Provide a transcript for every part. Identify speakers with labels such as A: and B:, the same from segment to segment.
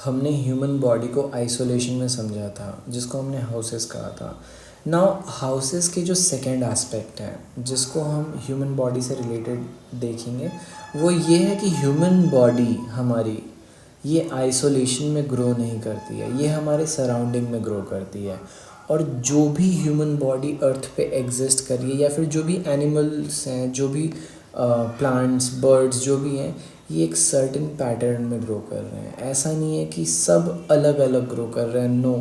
A: हमने human body को isolation में समझा था, जिसको हमने हाउसेस कहा था। नाउ हाउसेस के जो सेकेंड एस्पेक्ट हैं जिसको हम ह्यूमन बॉडी से रिलेटेड देखेंगे, वो ये है कि ह्यूमन बॉडी हमारी ये आइसोलेशन में ग्रो नहीं करती है, ये हमारे सराउंडिंग में ग्रो करती है। और जो भी ह्यूमन बॉडी अर्थ पे एग्जिस्ट कर रही है, या फिर जो भी एनिमल्स हैं, जो भी प्लांट्स, बर्ड्स जो भी हैं, ये एक सर्टेन पैटर्न में ग्रो कर रहे हैं। ऐसा नहीं है कि सब अलग अलग ग्रो कर रहे हैं, no,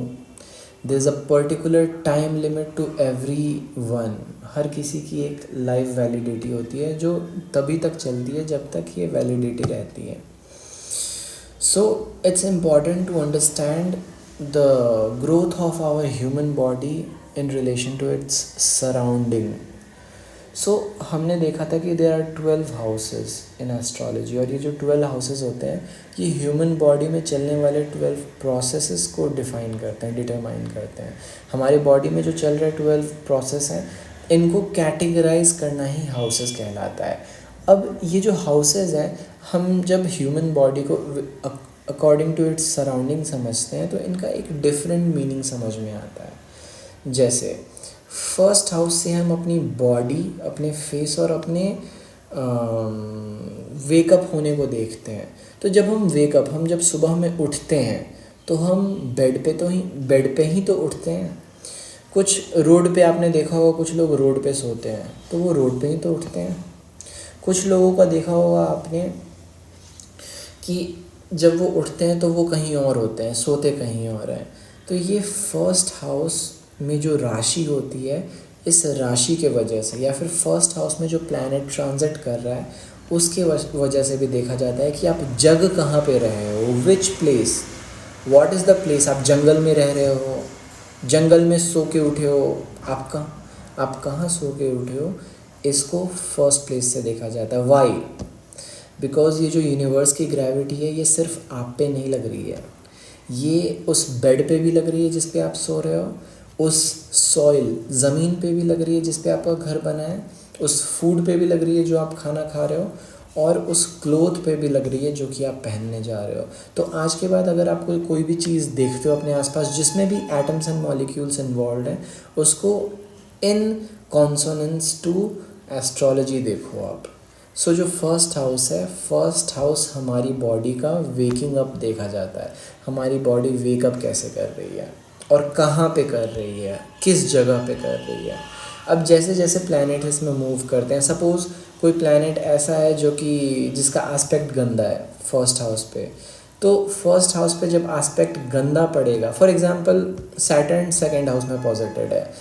A: there is a particular time limit to every one. हर किसी की एक लाइफ वैलिडिटी होती है जो तभी तक चलती है जब तक ये वैलिडिटी रहती है। So it's important to understand the growth of our human body in relation to its surrounding. So हमने देखा था कि there are 12 houses in astrology, और ये जो 12 houses होते हैं ये ह्यूमन बॉडी में चलने वाले 12 प्रोसेसेस को डिफ़ाइन करते हैं, डिटरमाइन करते हैं। हमारी बॉडी में जो चल रहे 12 प्रोसेस हैं, इनको कैटेगराइज करना ही हाउसेस कहलाता है। अब ये जो हाउसेस हैं, हम जब ह्यूमन बॉडी को अकॉर्डिंग टू इट्स सराउंडिंग समझते हैं तो इनका एक डिफरेंट मीनिंग समझ में आता है। जैसे फर्स्ट हाउस से हम अपनी बॉडी, अपने फेस और अपने वेकअप होने को देखते हैं। तो जब हम वेकअप, हम जब सुबह में उठते हैं तो हम बेड पे ही तो उठते हैं। कुछ रोड पे आपने देखा होगा, कुछ लोग रोड पे सोते हैं तो वो रोड पे ही तो उठते हैं। कुछ लोगों का देखा होगा आपने कि जब वो उठते हैं तो वो कहीं और होते हैं, सोते कहीं और हैं। तो ये फर्स्ट हाउस में जो राशि होती है, इस राशि के वजह से, या फिर फर्स्ट हाउस में जो प्लैनेट ट्रांजिट कर रहा है उसके वजह से भी देखा जाता है कि आप जग कहाँ पे रहे हो, which place, what is the place. आप जंगल में रह रहे हो, जंगल में सो के उठे हो, आप कहाँ सो के उठे हो, इसको फर्स्ट प्लेस से देखा जाता है। वाई? बिकॉज़ ये जो यूनिवर्स की ग्रेविटी है ये सिर्फ आप पे नहीं लग रही है, ये उस बेड पे भी लग रही है जिस पे आप सो रहे हो, उस सॉइल, ज़मीन पे भी लग रही है जिस पे आपका घर बना है, उस फूड पे भी लग रही है जो आप खाना खा रहे हो, और उस क्लोथ पे भी लग रही है जो कि आप पहनने जा रहे हो। तो आज के बाद अगर आप कोई भी चीज़ देखते हो अपने आसपास जिसमें भी एटम्स एंड मॉलिक्यूल्स इन्वॉल्व हैं, उसको इन कॉन्सोनेंस टू एस्ट्रोलॉजी देखो आप। सो जो फर्स्ट हाउस है, फर्स्ट हाउस हमारी बॉडी का वेकिंग अप देखा जाता है। हमारी बॉडी वेकअप कैसे कर रही है और कहाँ पे कर रही है, किस जगह पे कर रही है। अब जैसे जैसे प्लैनेट इसमें मूव करते हैं, सपोज़ कोई प्लैनेट ऐसा है जो कि जिसका एस्पेक्ट गंदा है फर्स्ट हाउस पे, तो फर्स्ट हाउस पे जब एस्पेक्ट गंदा पड़ेगा, for example Saturn second house में पॉजिटेड है,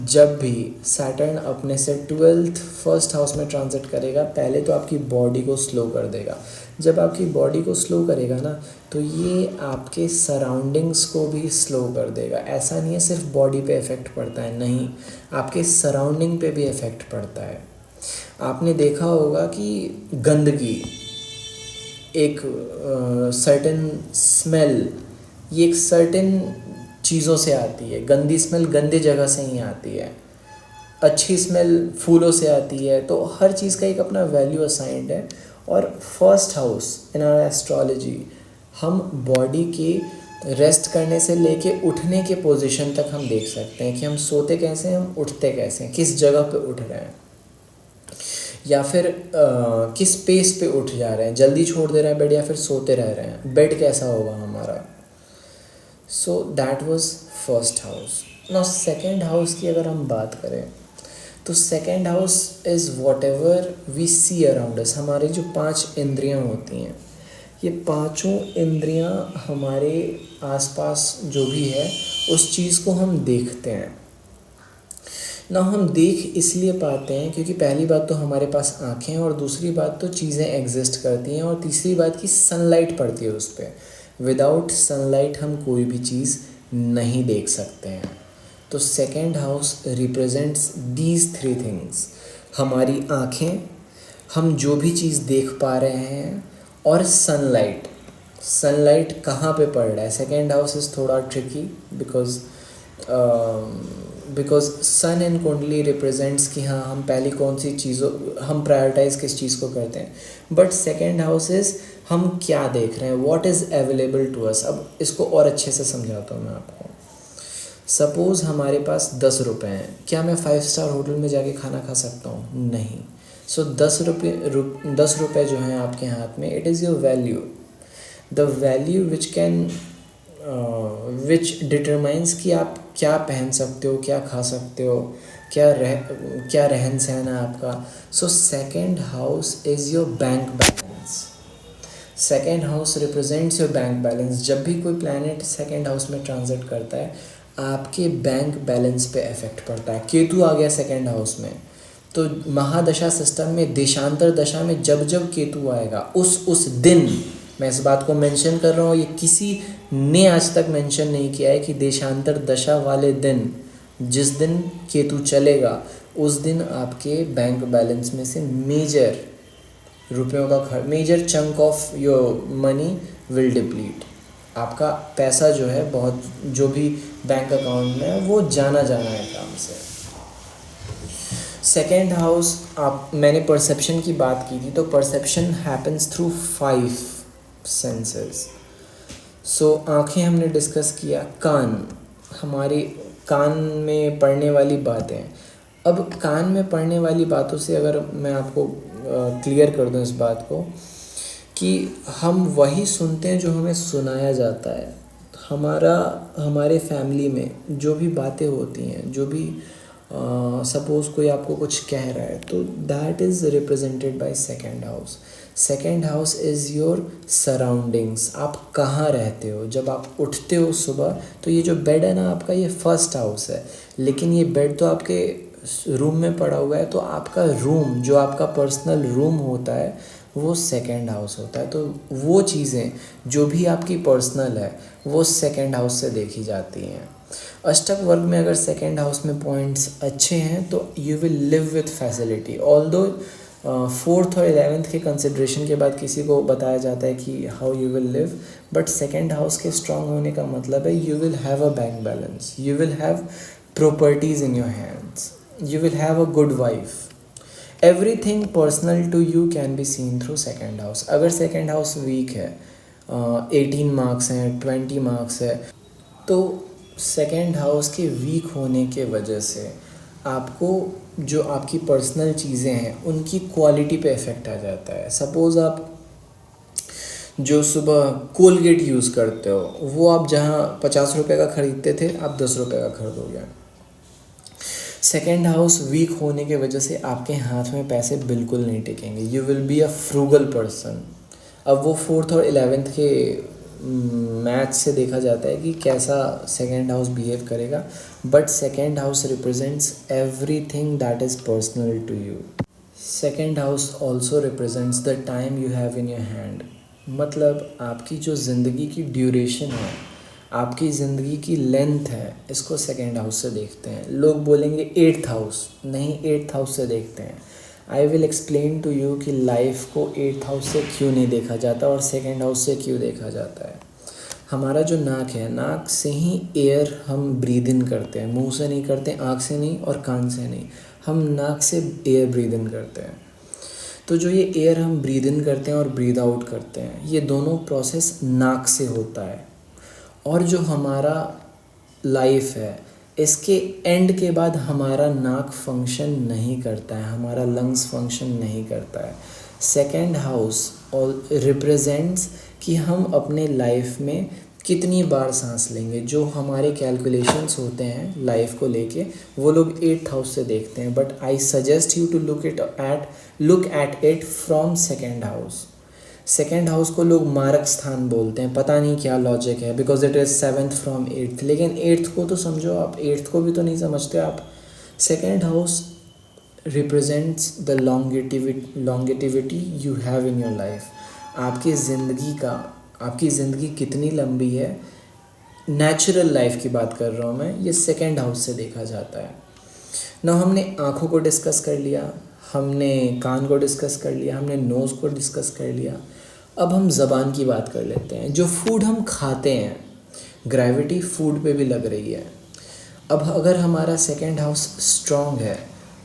A: जब भी सैटर्न अपने से 12th फर्स्ट हाउस में ट्रांजिट करेगा, पहले तो आपकी बॉडी को स्लो कर देगा। जब आपकी बॉडी को स्लो करेगा ना, तो ये आपके सराउंडिंग्स को भी स्लो कर देगा। ऐसा नहीं है सिर्फ बॉडी पे इफ़ेक्ट पड़ता है, नहीं, आपके सराउंडिंग पे भी इफ़ेक्ट पड़ता है। आपने देखा होगा कि गंदगी, एक सर्टेन स्मेल, ये एक सर्टेन चीज़ों से आती है। गंदी स्मेल गंदी जगह से ही आती है, अच्छी स्मेल फूलों से आती है। तो हर चीज़ का एक अपना वैल्यू असाइंड है। और first house in our astrology, हम बॉडी के रेस्ट करने से लेके उठने के पोजीशन तक हम देख सकते हैं कि हम सोते कैसे हैं, हम उठते कैसे हैं, किस जगह पे उठ रहे हैं, या फिर किस पेस पे उठ जा रहे हैं, जल्दी छोड़ दे रहे हैं बेड या फिर सोते रह रहे हैं, बेड कैसा होगा हमारा। So that was first house. Now second house की अगर हम बात करें तो second house is whatever we see around us. हमारी जो 5 इंद्रियां होती हैं, ये पांचों इंद्रियां हमारे आसपास जो भी है उस चीज़ को हम देखते हैं ना। हम देख इसलिए पाते हैं क्योंकि पहली बात तो हमारे पास आँखें हैं, और दूसरी बात तो चीज़ें एग्जिस्ट करती हैं, और तीसरी बात कि सनलाइट पड़ती है उस पर। विदाउट सनलाइट हम कोई भी चीज़ नहीं देख सकते हैं। तो second house represents these 3 things. हमारी आँखें, हम जो भी चीज़ देख पा रहे हैं, और सनलाइट। सनलाइट कहाँ पे पड़ रहा है? सेकेंड हाउस इज़ थोड़ा ट्रिकी बिकॉज सन इन कुंडली रिप्रेजेंट्स कि हाँ, हम पहली कौन सी चीज़ों, हम प्रायोरिटाइज़ किस चीज़ को करते हैं। बट सेकेंड हाउस इज़ हम क्या देख रहे हैं, what is available to us. अब इसको और अच्छे से समझाता हूँ मैं आपको। सपोज़ हमारे पास 10 रुपये हैं, क्या मैं 5 स्टार होटल में जाके खाना खा सकता हूँ? नहीं। सो 10 रुपये जो हैं आपके हाथ में, it is your value, the value which determines कि आप क्या पहन सकते हो, क्या खा सकते हो, क्या रहन सहन है आपका। So second house is your bank balance. Second house represents your bank balance. जब भी कोई प्लैनेट सेकेंड हाउस में ट्रांजिट करता है, आपके बैंक बैलेंस पे इफेक्ट पड़ता है। केतु आ गया सेकेंड हाउस में, तो महादशा सिस्टम में, देशांतर दशा में जब जब केतु आएगा, उस दिन, मैं इस बात को मेंशन कर रहा हूँ, ये किसी ने आज तक मेंशन नहीं किया है कि देशांतर दशा वाले दिन, जिस दिन केतु चलेगा, उस दिन आपके बैंक बैलेंस में से मेजर रुपयों का major chunk of your money will deplete. आपका पैसा जो है, बहुत जो भी बैंक अकाउंट में है, वो जाना है काम से। सेकेंड हाउस, मैंने परसेप्शन की बात की थी, तो परसेप्शन हैपन्स थ्रू 5 सेंसेस। सो आँखें हमने डिस्कस किया, कान, हमारे कान में पड़ने वाली बातें। अब कान में पड़ने वाली बातों से अगर मैं आपको क्लियर कर दूं इस बात को, कि हम वही सुनते हैं जो हमें सुनाया जाता है। हमारे फैमिली में जो भी बातें होती हैं, जो भी सपोज़ कोई आपको कुछ कह रहा है, तो that is represented by second house. Second house is your surroundings. आप कहाँ रहते हो, जब आप उठते हो सुबह, तो ये जो बेड है ना आपका, ये फर्स्ट हाउस है, लेकिन ये बेड तो आपके रूम में पड़ा हुआ है, तो आपका रूम, जो आपका पर्सनल रूम होता है, वो सेकेंड हाउस होता है। तो वो चीज़ें जो भी आपकी पर्सनल है, वो सेकेंड हाउस से देखी जाती हैं। अष्टक वर्ग में अगर सेकेंड हाउस में पॉइंट्स अच्छे हैं, तो you will live with facility. Although 4th और 11th के कंसिड्रेशन के बाद किसी को बताया जाता है कि how you will live, but second house के स्ट्रांग होने का मतलब है you will have a bank balance, you will have properties in your hands, you will have a good wife, everything personal to you can be seen through second house। अगर second house weak है, 18 marks हैं, 20 marks है, तो second house के week होने के वजह से आपको जो आपकी पर्सनल चीज़ें हैं, उनकी क्वालिटी पे इफ़ेक्ट आ जाता है। सपोज़ आप जो सुबह कोलगेट यूज़ करते हो, वो आप जहाँ 50 रुपये का ख़रीदते थे, आप 10 रुपये का खरीदोगे। सेकेंड हाउस वीक होने के वजह से आपके हाथ में पैसे बिल्कुल नहीं टिकेंगे, you will be a frugal person. अब वो 4th और 11th के मैथ से देखा जाता है कि कैसा सेकेंड हाउस बिहेव करेगा, but second house represents everything that is personal to you. Second house also represents the time you have in your hand, मतलब आपकी जो ज़िंदगी की ड्यूरेशन है, आपकी ज़िंदगी की लेंथ है, इसको सेकेंड हाउस से देखते हैं। लोग बोलेंगे 8th हाउस, नहीं, 8th हाउस से देखते हैं। I will explain to you कि लाइफ को 8th हाउस से क्यों नहीं देखा जाता और सेकेंड हाउस से क्यों देखा जाता है। हमारा जो नाक है, नाक से ही एयर हम ब्रीद इन करते हैं, मुंह से नहीं करते, आँख से नहीं और कान से नहीं, हम नाक से एयर ब्रीद इन करते हैं। तो जो ये एयर हम ब्रीद इन करते हैं और ब्रीद आउट करते हैं, ये दोनों प्रोसेस नाक से होता है। और जो हमारा लाइफ है, इसके एंड के बाद हमारा नाक फंक्शन नहीं करता है, हमारा लंग्स फंक्शन नहीं करता है। सेकेंड हाउस रिप्रेजेंट्स कि हम अपने लाइफ में कितनी बार सांस लेंगे। जो हमारे कैलकुलेशंस होते हैं लाइफ को लेके, वो लोग 8th हाउस से देखते हैं, but I suggest you to look at it from second house. Second house को लोग मारक स्थान बोलते हैं, पता नहीं क्या लॉजिक है, because it is 7th from 8th, लेकिन 8th को तो समझो आप, 8th को भी तो नहीं समझते आप। Second house represents the longevity you have in your life. आपकी ज़िंदगी कितनी लंबी है, नेचुरल लाइफ की बात कर रहा हूँ मैं, ये सेकेंड हाउस से देखा जाता है ना। हमने आँखों को डिस्कस कर लिया, हमने कान को डिस्कस कर लिया, हमने नोज़ को डिस्कस कर लिया। अब हम ज़बान की बात कर लेते हैं। जो फूड हम खाते हैं, ग्रेविटी फूड पे भी लग रही है। अब अगर हमारा सेकेंड हाउस स्ट्रॉन्ग है,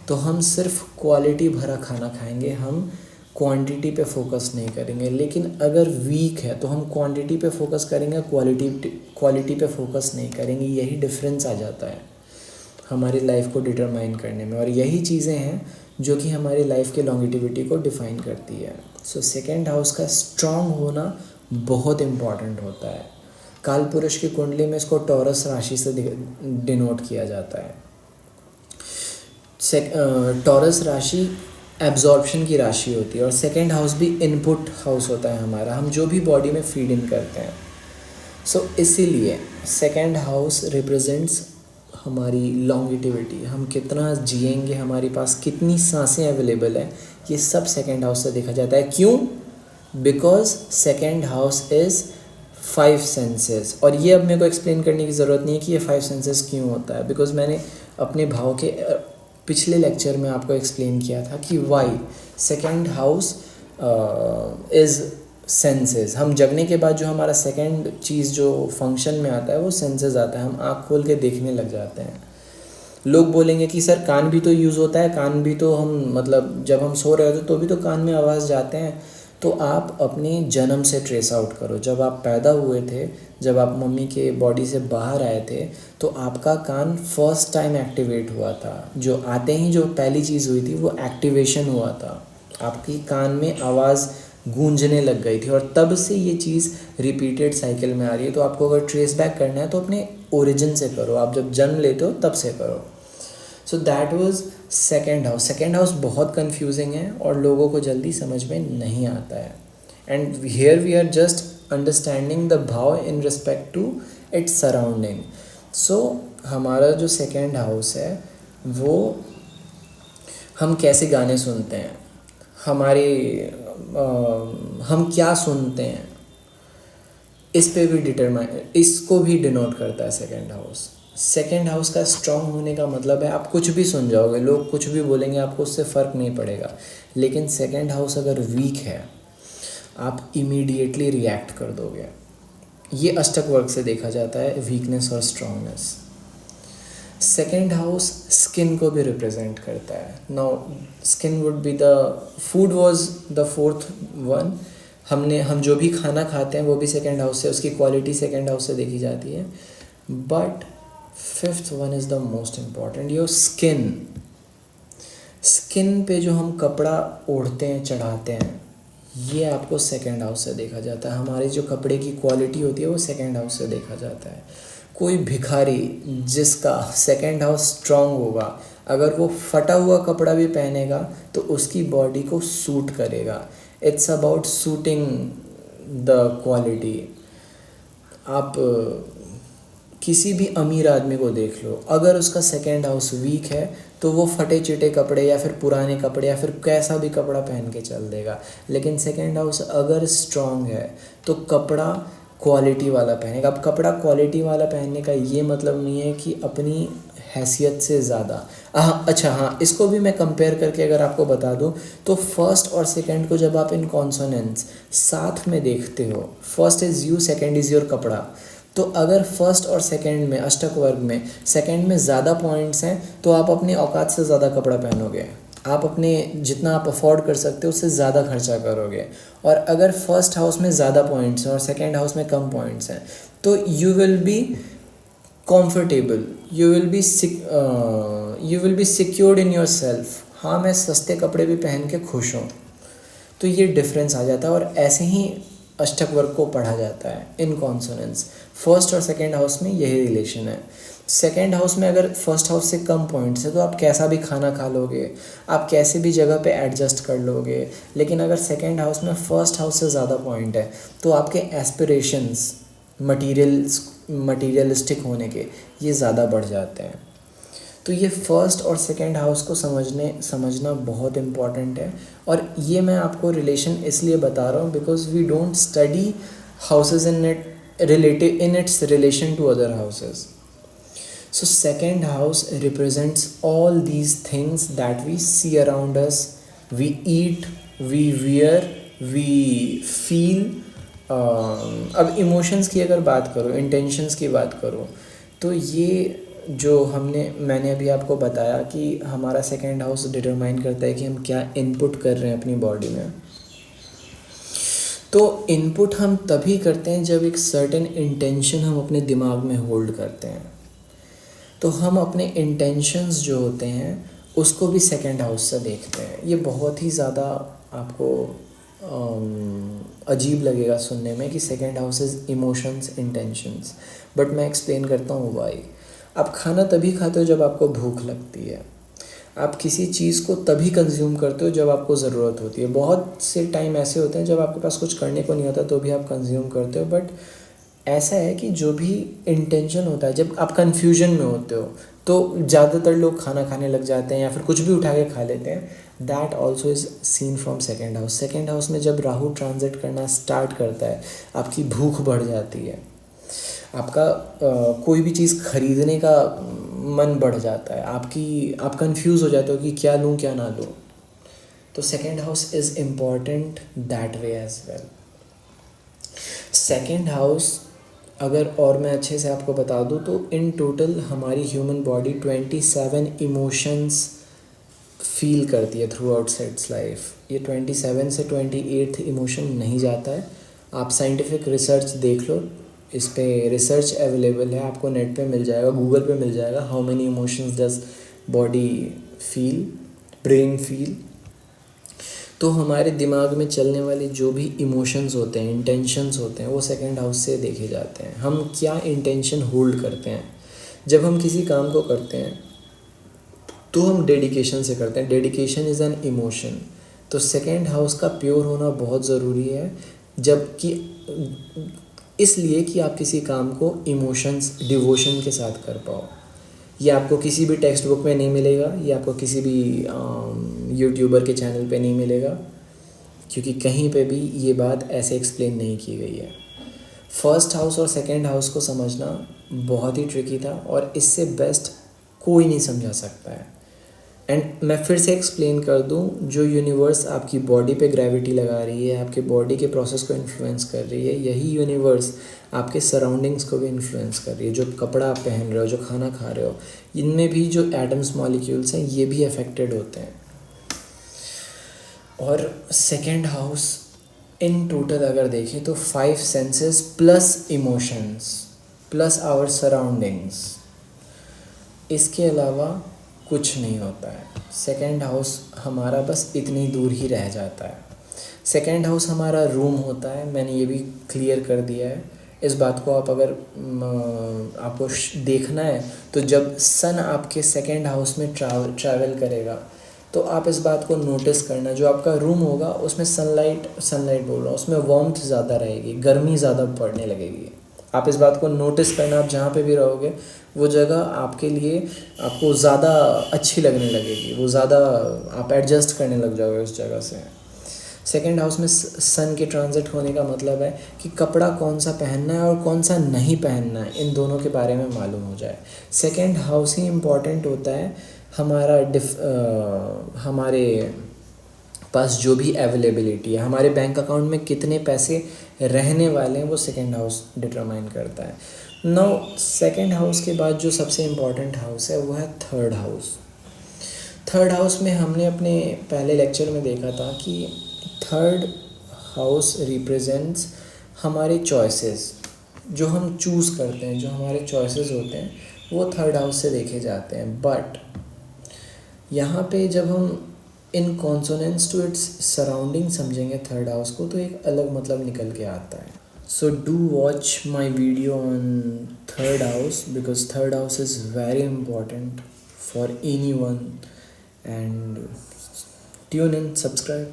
A: तो हम सिर्फ क्वालिटी भरा खाना खाएंगे, हम क्वांटिटी पे फोकस नहीं करेंगे। लेकिन अगर वीक है तो हम क्वांटिटी पे फोकस करेंगे, क्वालिटी पे फोकस नहीं करेंगे। यही डिफरेंस आ जाता है हमारी लाइफ को डिटरमाइन करने में, और यही चीज़ें हैं जो कि हमारी लाइफ के लॉन्गिटिविटी को डिफ़ाइन करती है। सो सेकेंड हाउस का स्ट्रॉन्ग होना बहुत इम्पॉर्टेंट होता है। काल पुरुष की कुंडली में इसको टॉरस राशि से डिनोट किया जाता है। टॉरस राशि एब्जॉर्प्शन की राशि होती है, और सेकेंड हाउस भी इनपुट हाउस होता है हमारा, हम जो भी बॉडी में फीड इन करते हैं। सो इसीलिए सेकेंड हाउस रिप्रेजेंट्स हमारी लॉन्गिटिविटी, हम कितना जिएंगे, हमारे पास कितनी सांसें अवेलेबल है, ये सब सेकेंड हाउस से देखा जाता है। क्यों? Because second house is 5 senses. और ये अब मेरे को एक्सप्लेन करने की ज़रूरत नहीं है कि ये 5 सेंसेस क्यों होता है, बिकॉज मैंने अपने भाव के पिछले लेक्चर में आपको एक्सप्लेन किया था कि why second house is senses. हम जगने के बाद जो हमारा सेकेंड चीज़ जो फंक्शन में आता है वो सेंसेस आता है, हम आँख खोल के देखने लग जाते हैं। लोग बोलेंगे कि सर कान भी तो यूज़ होता है, कान भी तो हम मतलब जब हम सो रहे होते तो भी तो कान में आवाज़ जाते हैं। तो आप अपने जन्म से ट्रेस आउट करो, जब आप पैदा हुए थे, जब आप मम्मी के बॉडी से बाहर आए थे, तो आपका कान फर्स्ट टाइम एक्टिवेट हुआ था। जो आते ही जो पहली चीज़ हुई थी वो एक्टिवेशन हुआ था, आपकी कान में आवाज़ गूंजने लग गई थी, और तब से ये चीज़ रिपीटेड साइकिल में आ रही है। तो आपको अगर ट्रेस बैक करना है तो अपने ओरिजिन से करो, आप जब जन्म लेते हो तब से करो। सो that was second house. Second house बहुत कंफ्यूजिंग है और लोगों को जल्दी समझ में नहीं आता है। And here we are just understanding the भाव in respect to its surrounding. So हमारा जो सेकेंड हाउस है वो हम कैसे गाने सुनते हैं, हम क्या सुनते हैं, इस पे भी इसको भी डिनोट करता है सेकेंड हाउस। सेकेंड हाउस का स्ट्रॉन्ग होने का मतलब है आप कुछ भी सुन जाओगे, लोग कुछ भी बोलेंगे, आपको उससे फ़र्क नहीं पड़ेगा। लेकिन सेकेंड हाउस अगर वीक है आप इमीडिएटली रिएक्ट कर दोगे। ये अष्टक वर्ग से देखा जाता है वीकनेस और स्ट्रॉन्गनेस। सेकेंड हाउस स्किन को भी रिप्रेजेंट करता है। Now skin would be the food was the fourth one. हम जो भी खाना खाते हैं वो भी सेकेंड हाउस से, उसकी क्वालिटी सेकेंड हाउस से देखी जाती है। But fifth one is the most important, your skin. Skin पे जो हम कपड़ा ओढ़ते हैं, चढ़ाते हैं, ये आपको सेकेंड हाउस से देखा जाता है। हमारी जो कपड़े की क्वालिटी होती है वो सेकेंड हाउस से देखा जाता है। कोई भिखारी जिसका सेकेंड हाउस स्ट्रॉन्ग होगा, अगर वो फटा हुआ कपड़ा भी पहनेगा तो उसकी बॉडी को सूट करेगा। It's about suiting the quality. आप किसी भी अमीर आदमी को देख लो, अगर उसका सेकेंड हाउस वीक है तो वो फटे चिटे कपड़े या फिर पुराने कपड़े या फिर कैसा भी कपड़ा पहन के चल देगा। लेकिन सेकेंड हाउस अगर स्ट्रॉन्ग है तो कपड़ा क्वालिटी वाला पहनेगा। अब कपड़ा क्वालिटी वाला पहनने का ये मतलब नहीं है कि अपनी हैसियत से ज़्यादा। अच्छा हाँ, इसको भी मैं कंपेयर करके अगर आपको बता दूँ तो फर्स्ट और सेकंड को जब आप इन कॉन्सोनेंट्स साथ में देखते हो, first is you, second is your कपड़ा, तो अगर फर्स्ट और सेकंड में अष्टक वर्ग में सेकंड में ज़्यादा पॉइंट्स हैं तो आप अपनी औकात से ज़्यादा कपड़ा पहनोगे, आप अपने जितना आप अफोर्ड कर सकते हो उससे ज़्यादा खर्चा करोगे। और अगर फर्स्ट हाउस में ज़्यादा पॉइंट्स हैं और सेकंड हाउस में कम पॉइंट्स हैं तो you will be comfortable, you will B secured in your self. हाँ, मैं सस्ते कपड़े भी पहन के खुश हूँ। तो ये डिफरेंस आ जाता है, और ऐसे ही अष्टक वर्ग को पढ़ा जाता है इन कॉन्सोनेंट्स। फर्स्ट और सेकंड हाउस में यही रिलेशन है। सेकंड हाउस में अगर फर्स्ट हाउस से कम पॉइंट्स है तो आप कैसा भी खाना खा लोगे, आप कैसे भी जगह पे एडजस्ट कर लोगे। लेकिन अगर सेकंड हाउस में फर्स्ट हाउस से ज़्यादा पॉइंट है तो आपके एस्पिरेशंस मटीरियलिस्टिक होने के ये ज़्यादा बढ़ जाते हैं। तो ये फर्स्ट और सेकंड हाउस को समझना बहुत इम्पॉर्टेंट है। और ये मैं आपको रिलेशन इसलिए बता रहा हूँ because we don't study houses in its relation to other houses. So second house represents all these things that we see around us, we eat, we wear, we feel. अब इमोशंस की अगर बात करो, intentions की बात करो, तो ये जो मैंने अभी आपको बताया कि हमारा सेकेंड हाउस डिटरमाइन करता है कि हम क्या इनपुट कर रहे हैं अपनी बॉडी में। तो इनपुट हम तभी करते हैं जब एक सर्टेन इंटेंशन हम अपने दिमाग में होल्ड करते हैं। तो हम अपने इंटेंशंस जो होते हैं उसको भी सेकंड हाउस से देखते हैं। ये बहुत ही ज़्यादा आपको अजीब लगेगा सुनने में कि second house is emotions intentions, but मैं एक्सप्लेन करता हूँ वाई। आप खाना तभी खाते हो जब आपको भूख लगती है। आप किसी चीज़ को तभी कंज्यूम करते हो जब आपको ज़रूरत होती है। बहुत से टाइम ऐसे होते हैं जब आपके पास कुछ करने को नहीं होता तो भी आप कंज्यूम करते हो। बट ऐसा है कि जो भी इंटेंशन होता है, जब आप कन्फ्यूजन में होते हो तो ज़्यादातर लोग खाना खाने लग जाते हैं या फिर कुछ भी उठा के खा लेते हैं। That also is scene from second house. Second house में जब राहु ट्रांजिट करना स्टार्ट करता है, आपकी भूख बढ़ जाती है, आपका कोई भी चीज़ खरीदने का मन बढ़ जाता है, आप कंफ्यूज हो जाते हो कि क्या लूँ क्या ना लूँ। तो second house is important that way as well. Second house अगर और मैं अच्छे से आपको बता दूँ तो इन टोटल हमारी ह्यूमन बॉडी 27 इमोशंस फील करती है थ्रू आउट इट्स लाइफ। ये 27 से 28th इमोशन नहीं जाता है। आप साइंटिफिक रिसर्च देख लो, इस पे रिसर्च अवेलेबल है, आपको नेट पे मिल जाएगा, गूगल पे मिल जाएगा। How many emotions does body feel, brain feel. तो हमारे दिमाग में चलने वाले जो भी इमोशंस होते हैं, इंटेंशंस होते हैं, वो सेकंड हाउस से देखे जाते हैं। हम क्या इंटेंशन होल्ड करते हैं जब हम किसी काम को करते हैं, तो हम डेडिकेशन से करते हैं। Dedication is an emotion. तो सेकंड हाउस का प्योर होना बहुत ज़रूरी है, जबकि इसलिए कि आप किसी काम को इमोशंस, डिवोशन के साथ कर पाओ। ये आपको किसी भी टेक्स्ट बुक में नहीं मिलेगा, ये आपको किसी भी यूट्यूबर के चैनल पे नहीं मिलेगा, क्योंकि कहीं पे भी ये बात ऐसे एक्सप्लेन नहीं की गई है। फर्स्ट हाउस और सेकंड हाउस को समझना बहुत ही ट्रिकी था और इससे बेस्ट कोई नहीं समझा सकता है। एंड मैं फिर से एक्सप्लेन कर दूं, जो यूनिवर्स आपकी बॉडी पे ग्रेविटी लगा रही है, आपके बॉडी के प्रोसेस को इन्फ्लुएंस कर रही है, यही यूनिवर्स आपके सराउंडिंग्स को भी इन्फ्लुएंस कर रही है। जो कपड़ा आप पहन रहे हो, जो खाना खा रहे हो, इनमें भी जो एटम्स, मॉलिक्यूल्स हैं, ये भी अफेक्टेड होते हैं। और सेकेंड हाउस इन टोटल अगर देखें तो 5 senses plus emotions plus our surroundings, इसके अलावा कुछ नहीं होता है। सेकेंड हाउस हमारा बस इतनी दूर ही रह जाता है। सेकेंड हाउस हमारा रूम होता है, मैंने ये भी क्लियर कर दिया है। इस बात को आप अगर आपको देखना है तो जब सन आपके सेकेंड हाउस में ट्रैवल करेगा तो आप इस बात को नोटिस करना, जो आपका रूम होगा उसमें सनलाइट बोल रहा हूँ, उसमें वार्मथ ज़्यादा रहेगी, गर्मी ज़्यादा पड़ने लगेगी। आप इस बात को नोटिस करना, आप जहाँ पे भी रहोगे वो जगह आपके लिए, आपको ज़्यादा अच्छी लगने लगेगी, वो ज़्यादा आप एडजस्ट करने लग जाओगे उस जगह से। सेकेंड हाउस में सन के ट्रांजिट होने का मतलब है कि कपड़ा कौन सा पहनना है और कौन सा नहीं पहनना है, इन दोनों के बारे में मालूम हो जाए। सेकेंड हाउस ही इम्पॉर्टेंट होता है हमारा हमारे पास जो भी अवेलेबिलिटी है, हमारे बैंक अकाउंट में कितने पैसे रहने वाले हैं, वो सेकेंड हाउस डिटरमाइन करता है। नाउ सेकेंड हाउस के बाद जो सबसे इम्पॉर्टेंट हाउस है वो है थर्ड हाउस। थर्ड हाउस में हमने अपने पहले लेक्चर में देखा था कि थर्ड हाउस रिप्रेजेंट्स हमारे चॉइसेस, जो हम चूज़ करते हैं, जो हमारे चॉइसेस होते हैं, वो थर्ड हाउस से देखे जाते हैं। बट यहाँ पे जब हम इन कॉन्सोनेंट्स टू इट्स सराउंडिंग समझेंगे थर्ड हाउस को, तो एक अलग मतलब निकल के आता है। So do watch my video on third house, because third house is very important for anyone, and tune in, subscribe.